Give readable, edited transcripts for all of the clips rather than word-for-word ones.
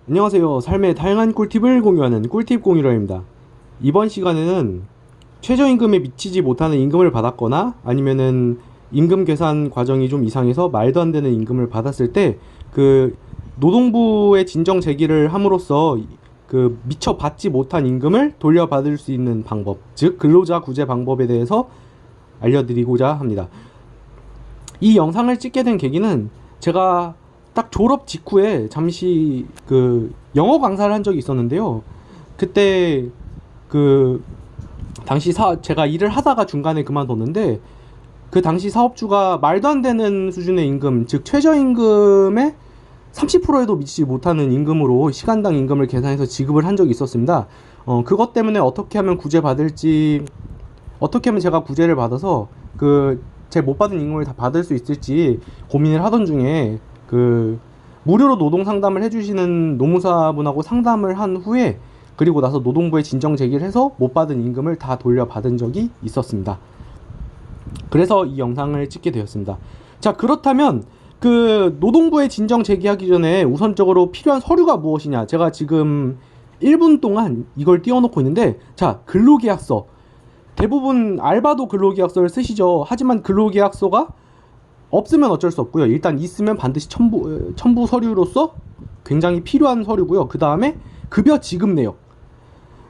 안녕하세요. 삶의 다양한 꿀팁을 공유하는 꿀팁 공유러입니다. 이번 시간에는 최저임금에 미치지 못하는 임금을 받았거나 아니면은 임금 계산 과정이 좀 이상해서 말도 안 되는 임금을 받았을 때 그 노동부에 진정 제기를 함으로써 그 미처 받지 못한 임금을 돌려받을 수 있는 방법, 즉 근로자 구제 방법에 대해서 알려드리고자 합니다. 이 영상을 찍게 된 계기는 제가 딱 졸업 직후에 잠시 그 영어 강사를 한 적이 있었는데요. 그때 그 당시 제가 일을 하다가 중간에 그만뒀는데 그 당시 사업주가 말도 안 되는 수준의 임금, 즉 최저임금의 30%에도 미치지 못하는 임금으로 시간당 임금을 계산해서 지급을 한 적이 있었습니다. 그것 때문에 어떻게 하면 구제받을지, 어떻게 하면 제가 구제를 받아서 그 제 못 받은 임금을 다 받을 수 있을지 고민을 하던 중에 그 무료로 노동 상담을 해주시는 노무사분하고 상담을 한 후에, 그리고 나서 노동부에 진정 제기를 해서 못 받은 임금을 다 돌려받은 적이 있었습니다. 그래서 이 영상을 찍게 되었습니다. 자, 그렇다면 그 노동부에 진정 제기하기 전에 우선적으로 필요한 서류가 무엇이냐, 제가 지금 1분 동안 이걸 띄워놓고 있는데, 자, 근로계약서. 대부분 알바도 근로계약서를 쓰시죠. 하지만 근로계약서가 없으면 어쩔 수 없고요. 일단 있으면 반드시 첨부 서류로서 굉장히 필요한 서류고요. 그 다음에 급여 지급 내역.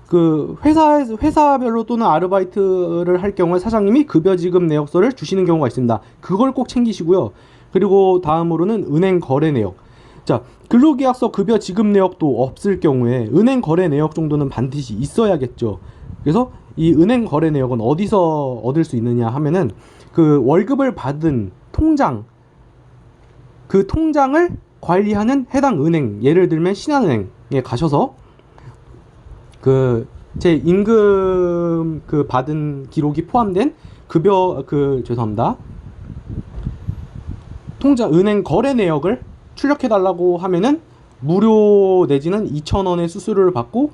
그 회사별로 또는 아르바이트를 할 경우에 사장님이 급여 지급 내역서를 주시는 경우가 있습니다. 그걸 꼭 챙기시고요. 그리고 다음으로는 은행 거래 내역. 자, 근로계약서 급여 지급 내역도 없을 경우에 은행 거래 내역 정도는 반드시 있어야겠죠. 그래서 이 은행 거래 내역은 어디서 얻을 수 있느냐 하면은 그 월급을 받은 통장, 그 통장을 관리하는 해당 은행, 예를 들면 신한은행에 가셔서 그 제 임금 그 받은 기록이 포함된 급여 죄송합니다, 통장 은행 거래 내역을 출력해 달라고 하면은 무료 내지는 2,000원의 수수료를 받고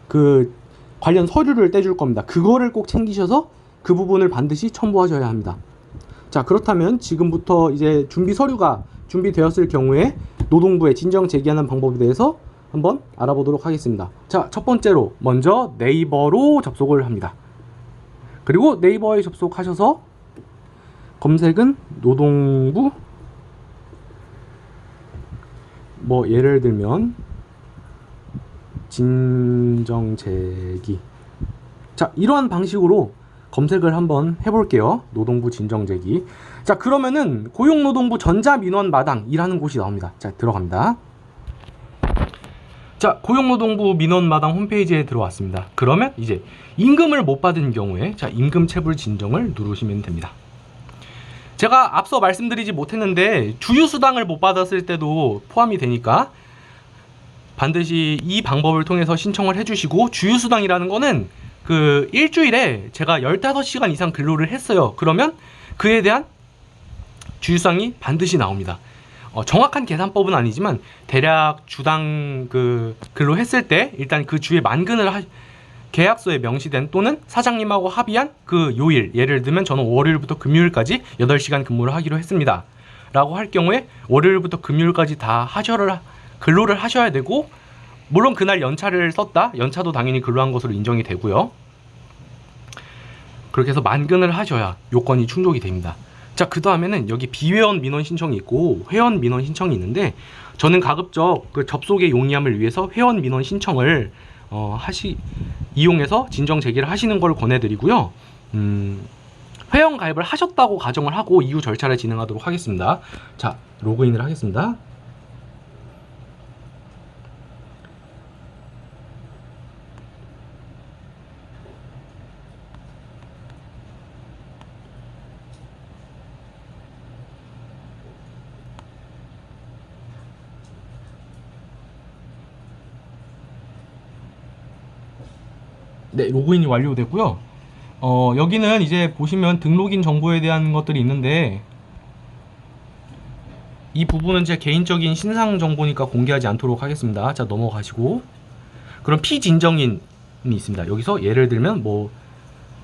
그 관련 서류를 떼줄 겁니다. 그거를 꼭 챙기셔서 그 부분을 반드시 첨부하셔야 합니다. 자, 그렇다면 지금부터 이제 준비 서류가 준비되었을 경우에 노동부에 진정 제기하는 방법에 대해서 한번 알아보도록 하겠습니다. 자, 첫 번째로 먼저 네이버로 접속을 합니다. 그리고 네이버에 접속하셔서 검색은 노동부, 뭐 예를 들면 진정 제기. 자, 이러한 방식으로 검색을 한번 해볼게요. 노동부 진정 제기. 자, 그러면은 고용노동부 전자민원 마당이라는 곳이 나옵니다. 자, 들어갑니다. 자, 고용노동부 민원마당 홈페이지에 들어왔습니다. 그러면 이제 임금을 못 받은 경우에 자, 임금 체불 진정을 누르시면 됩니다. 제가 앞서 말씀드리지 못했는데 주휴수당을 못 받았을 때도 포함이 되니까 반드시 이 방법을 통해서 신청을 해주시고, 주휴수당이라는 거는 그 일주일에 제가 15시간 이상 근로를 했어요. 그러면 그에 대한 주휴수당이 반드시 나옵니다. 정확한 계산법은 아니지만 대략 주당 그 근로했을 때 일단 그 주에 만근을 계약서에 명시된 또는 사장님하고 합의한 그 요일, 예를 들면 저는 월요일부터 금요일까지 8시간 근무를 하기로 했습니다 라고 할 경우에 월요일부터 금요일까지 다 근로를 하셔야 되고, 물론 그날 연차를 썼다, 연차도 당연히 근로한 것으로 인정이 되고요. 그렇게 해서 만근을 하셔야 요건이 충족이 됩니다. 자, 그 다음에는 여기 비회원 민원 신청이 있고 회원 민원 신청이 있는데, 저는 가급적 그 접속의 용이함을 위해서 회원 민원 신청을 이용해서 진정 제기를 하시는 걸 권해드리고요. 회원 가입을 하셨다고 가정을 하고 이후 절차를 진행하도록 하겠습니다. 자, 로그인을 하겠습니다. 네, 로그인이 완료됐고요. 여기는 이제 보시면 등록인 정보에 대한 것들이 있는데, 이 부분은 제 개인적인 신상 정보니까 공개하지 않도록 하겠습니다. 자, 넘어가시고, 그럼 피진정인이 있습니다. 여기서 예를 들면 뭐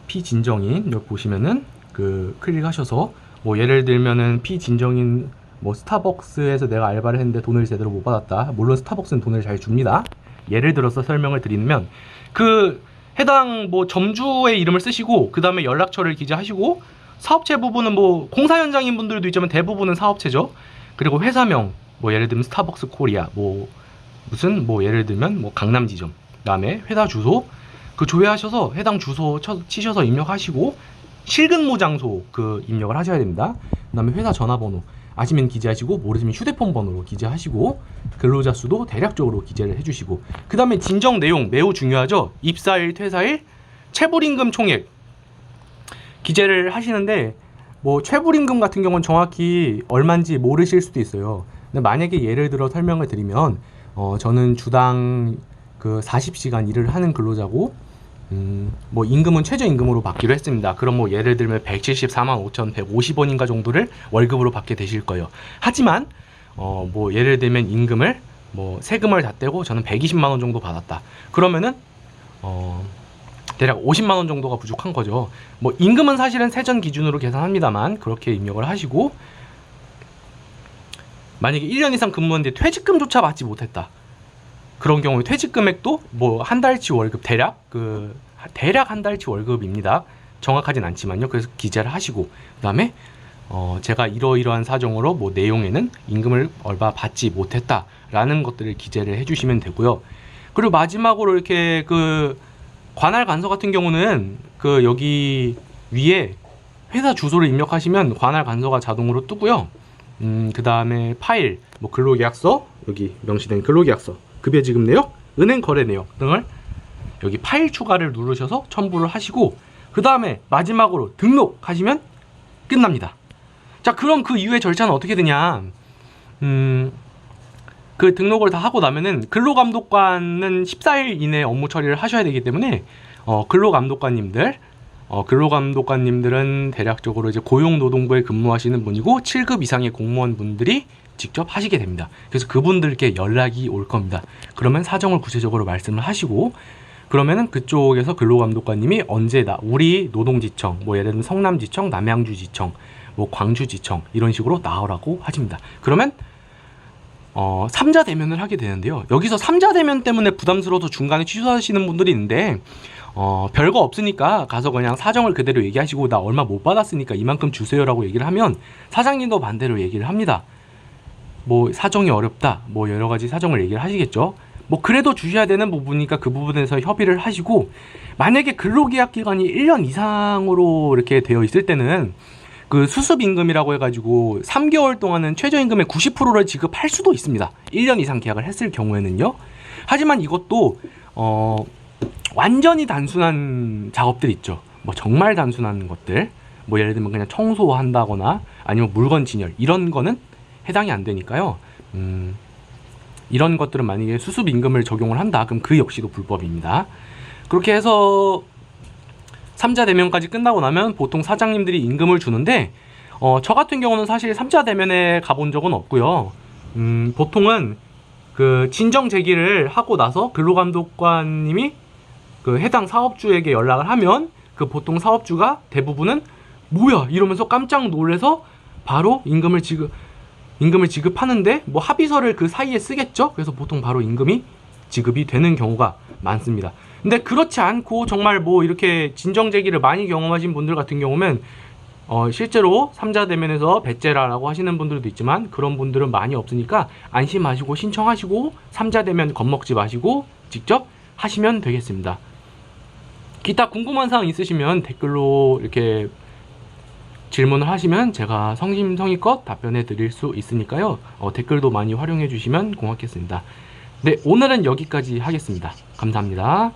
피진정인 여기 보시면은 그 클릭하셔서 뭐 예를 들면은 피진정인 뭐 스타벅스에서 내가 알바를 했는데 돈을 제대로 못 받았다. 물론 스타벅스는 돈을 잘 줍니다. 예를 들어서 설명을 드리면 그 해당 뭐 점주의 이름을 쓰시고 그 다음에 연락처를 기재하시고 사업체 부분은 뭐 공사 현장인 분들도 있지만 대부분은 사업체죠. 그리고 회사명 뭐 예를 들면 스타벅스 코리아 뭐 무슨 뭐 예를 들면 뭐 강남 지점 그다음에 회사 주소 그 조회하셔서 해당 주소 치셔서 입력하시고 실근무 장소 그 입력을 하셔야 됩니다. 그다음에 회사 전화번호 아시면 기재하시고 모르시면 휴대폰 번호로 기재하시고 근로자 수도 대략적으로 기재를 해주시고 그 다음에 진정 내용 매우 중요하죠. 입사일, 퇴사일, 체불임금 총액 기재를 하시는데 뭐 체불임금 같은 경우는 정확히 얼마인지 모르실 수도 있어요. 근데 만약에 예를 들어 설명을 드리면 저는 주당 그 40시간 일을 하는 근로자고 뭐 임금은 최저임금으로 받기로 했습니다. 그럼 뭐 예를 들면 174만 5,150원인가 정도를 월급으로 받게 되실 거예요. 하지만 뭐 예를 들면 임금을 뭐 세금을 다 떼고 저는 120만 원 정도 받았다. 그러면은 대략 50만 원 정도가 부족한 거죠. 뭐 임금은 사실은 세전 기준으로 계산합니다만 그렇게 입력을 하시고 만약에 1년 이상 근무했는데 퇴직금조차 받지 못했다. 그런 경우에 퇴직 금액도 뭐 한 달치 월급 대략 한 달치 월급입니다. 정확하진 않지만요. 그래서 기재를 하시고 그다음에 제가 이러이러한 사정으로 뭐 내용에는 임금을 얼마 받지 못했다라는 것들을 기재를 해주시면 되고요. 그리고 마지막으로 이렇게 그 관할 간서 같은 경우는 그 여기 위에 회사 주소를 입력하시면 관할 간서가 자동으로 뜨고요. 그 다음에 파일, 뭐 근로계약서 여기 명시된 근로계약서, 급여지급 내역, 은행 거래 내역 등을 여기 파일 추가를 누르셔서 첨부를 하시고 그 다음에 마지막으로 등록하시면 끝납니다. 자, 그럼 그 이후의 절차는 어떻게 되냐? 그 등록을 다 하고 나면은 근로감독관은 14일 이내 업무 처리를 하셔야 되기 때문에 근로감독관님들은 대략적으로 이제 고용노동부에 근무하시는 분이고 7급 이상의 공무원분들이 직접 하시게 됩니다. 그래서 그분들께 연락이 올 겁니다. 그러면 사정을 구체적으로 말씀을 하시고 그러면은 그쪽에서 근로감독관님이 언제 우리 노동지청 뭐 예를 들면 성남지청, 남양주지청, 뭐 광주지청 이런 식으로 나오라고 하십니다. 그러면 3자 대면을 하게 되는데요. 여기서 3자 대면 때문에 부담스러워서 중간에 취소하시는 분들이 있는데 별거 없으니까 가서 그냥 사정을 그대로 얘기하시고 나 얼마 못 받았으니까 이만큼 주세요라고 얘기를 하면 사장님도 반대로 얘기를 합니다. 뭐 사정이 어렵다 뭐 여러 가지 사정을 얘기를 하시겠죠. 뭐 그래도 주셔야 되는 부분이니까 그 부분에서 협의를 하시고 만약에 근로계약 기간이 1년 이상으로 이렇게 되어 있을 때는 그 수습임금이라고 해가지고 3개월 동안은 최저임금의 90%를 지급할 수도 있습니다. 1년 이상 계약을 했을 경우에는요. 하지만 이것도 완전히 단순한 작업들 있죠. 뭐 정말 단순한 것들 뭐 예를 들면 그냥 청소한다거나 아니면 물건 진열 이런 거는 해당이 안 되니까요. 이런 것들은 만약에 수습임금을 적용을 한다 그럼 그 역시도 불법입니다. 그렇게 해서 3자 대면까지 끝나고 나면 보통 사장님들이 임금을 주는데 저 같은 경우는 사실 3자 대면에 가본 적은 없고요. 보통은 그 진정 제기를 하고 나서 근로감독관님이 그 해당 사업주에게 연락을 하면 그 보통 사업주가 대부분은 뭐야 이러면서 깜짝 놀래서 바로 임금을 지급하는데 뭐 합의서를 그 사이에 쓰겠죠. 그래서 보통 바로 임금이 지급이 되는 경우가 많습니다. 근데 그렇지 않고 정말 뭐 이렇게 진정제기를 많이 경험하신 분들 같은 경우면 실제로 3자 대면에서 배째라라고 하시는 분들도 있지만 그런 분들은 많이 없으니까 안심하시고 신청하시고 3자 대면 겁먹지 마시고 직접 하시면 되겠습니다. 기타 궁금한 사항 있으시면 댓글로 이렇게 질문을 하시면 제가 성심성의껏 답변해 드릴 수 있으니까요. 댓글도 많이 활용해 주시면 고맙겠습니다. 네, 오늘은 여기까지 하겠습니다. 감사합니다.